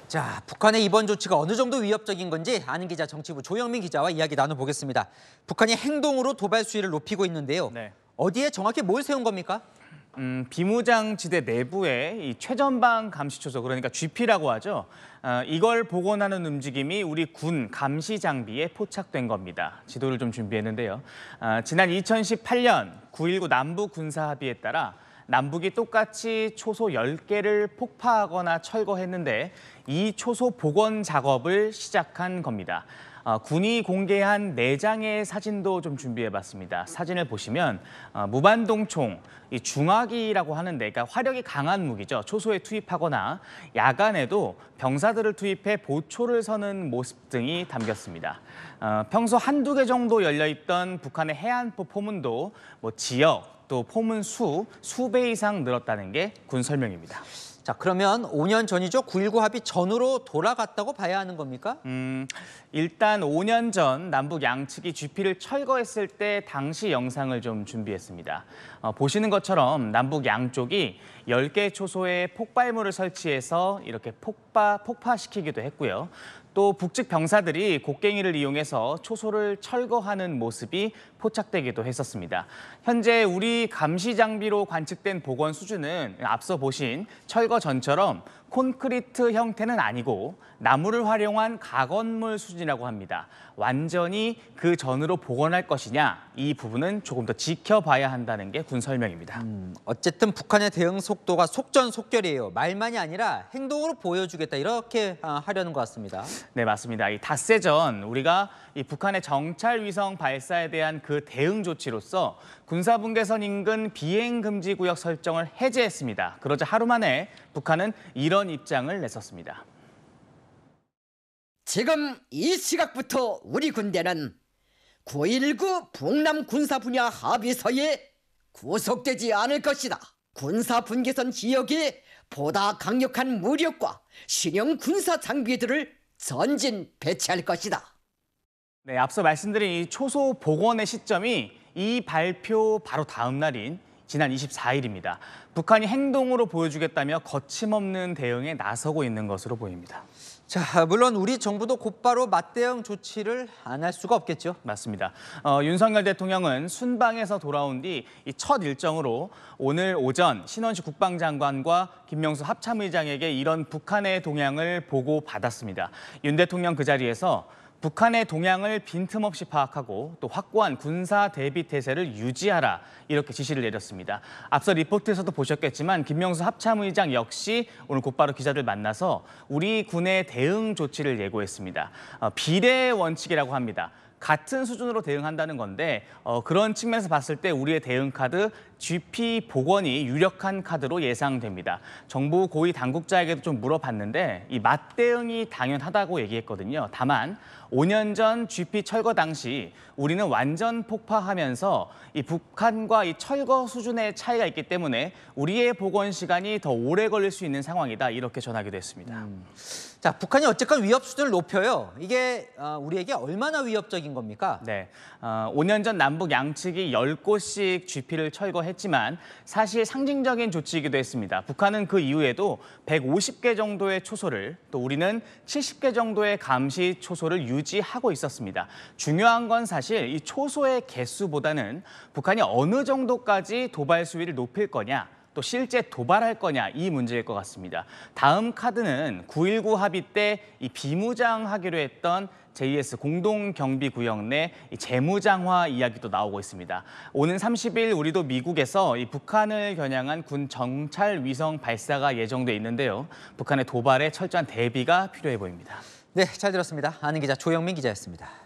자, 북한의 이번 조치가 어느 정도 위협적인 건지 아는 기자 정치부 조영민 기자와 이야기 나눠보겠습니다. 북한이 행동으로 도발 수위를 높이고 있는데요. 네. 어디에 정확히 뭘 세운 겁니까? 비무장지대 내부에 이 최전방 감시초소, 그러니까 GP라고 하죠. 이걸 복원하는 움직임이 우리 군 감시 장비에 포착된 겁니다. 지도를 좀 준비했는데요. 지난 2018년 9.19 남북 군사 합의에 따라 남북이 똑같이 초소 10개를 폭파하거나 철거했는데 이 초소 복원 작업을 시작한 겁니다. 군이 공개한 4장의 사진도 좀 준비해봤습니다. 사진을 보시면 무반동총, 이 중화기라고 하는데, 그러니까 화력이 강한 무기죠. 초소에 투입하거나 야간에도 병사들을 투입해 보초를 서는 모습 등이 담겼습니다. 평소 한두 개 정도 열려있던 북한의 해안포 포문도 지역, 또 포문 수배 이상 늘었다는 게 군 설명입니다. 자, 그러면 5년 전이죠. 9.19 합의 전으로 돌아갔다고 봐야 하는 겁니까? 일단 5년 전 남북 양측이 GP를 철거했을 때 당시 영상을 좀 준비했습니다. 보시는 것처럼 남북 양쪽이 10개 초소에 폭발물을 설치해서 이렇게 폭파시키기도 했고요. 또 북측 병사들이 곡괭이를 이용해서 초소를 철거하는 모습이 포착되기도 했었습니다. 현재 우리 감시 장비로 관측된 복원 수준은 앞서 보신 철거 전처럼 콘크리트 형태는 아니고 나무를 활용한 가건물 수준이라고 합니다. 완전히 그 전으로 복원할 것이냐, 이 부분은 조금 더 지켜봐야 한다는 게 군 설명입니다. 어쨌든 북한의 대응 속도가 속전속결이에요. 말만이 아니라 행동으로 보여주겠다, 이렇게 하려는 것 같습니다. 네, 맞습니다. 이 닷새 전 우리가 이 북한의 정찰 위성 발사에 대한 그 대응 조치로서 군사분계선 인근 비행금지 구역 설정을 해제했습니다. 그러자 하루 만에 북한은 이런 입장을 냈었습니다. 지금 이 시각부터 우리 군대는 9.19 북남 군사 분야 합의서에 구속되지 않을 것이다. 군사 분계선 지역에 보다 강력한 무력과 신형 군사 장비들을 전진 배치할 것이다. 네, 앞서 말씀드린 이 초소 복원의 시점이 이 발표 바로 다음 날인 지난 24일입니다. 북한이 행동으로 보여주겠다며 거침없는 대응에 나서고 있는 것으로 보입니다. 자, 물론 우리 정부도 곧바로 맞대응 조치를 안 할 수가 없겠죠. 맞습니다. 윤석열 대통령은 순방에서 돌아온 뒤 첫 일정으로 오늘 오전 신원식 국방장관과 김명수 합참의장에게 이런 북한의 동향을 보고받았습니다. 윤 대통령 그 자리에서 북한의 동향을 빈틈없이 파악하고 또 확고한 군사 대비 태세를 유지하라, 이렇게 지시를 내렸습니다. 앞서 리포트에서도 보셨겠지만 김명수 합참의장 역시 오늘 곧바로 기자들 만나서 우리 군의 대응 조치를 예고했습니다. 비례 원칙이라고 합니다. 같은 수준으로 대응한다는 건데 그런 측면에서 봤을 때 우리의 대응 카드 GP 복원이 유력한 카드로 예상됩니다. 정부 고위 당국자에게도 좀 물어봤는데 이 맞대응이 당연하다고 얘기했거든요. 다만 5년 전 GP 철거 당시 우리는 완전 폭파하면서 이 북한과 이 철거 수준의 차이가 있기 때문에 우리의 복원 시간이 더 오래 걸릴 수 있는 상황이다, 이렇게 전하기도 했습니다. 자, 북한이 어쨌건 위협 수준을 높여요. 이게 우리에게 얼마나 위협적인 겁니까? 네, 5년 전 남북 양측이 10곳씩 GP를 철거했지만 사실 상징적인 조치이기도 했습니다. 북한은 그 이후에도 150개 정도의 초소를, 또 우리는 70개 정도의 감시 초소를 유지하고 있었습니다. 중요한 건 사실 이 초소의 개수보다는 북한이 어느 정도까지 도발 수위를 높일 거냐, 또 실제 도발할 거냐, 이 문제일 것 같습니다. 다음 카드는 9.19 합의 때 이 비무장하기로 했던 JS 공동경비구역 내 재무장화 이야기도 나오고 있습니다. 오는 30일 우리도 미국에서 이 북한을 겨냥한 군 정찰 위성 발사가 예정돼 있는데요. 북한의 도발에 철저한 대비가 필요해 보입니다. 네, 잘 들었습니다. 아는 기자 조영민 기자였습니다.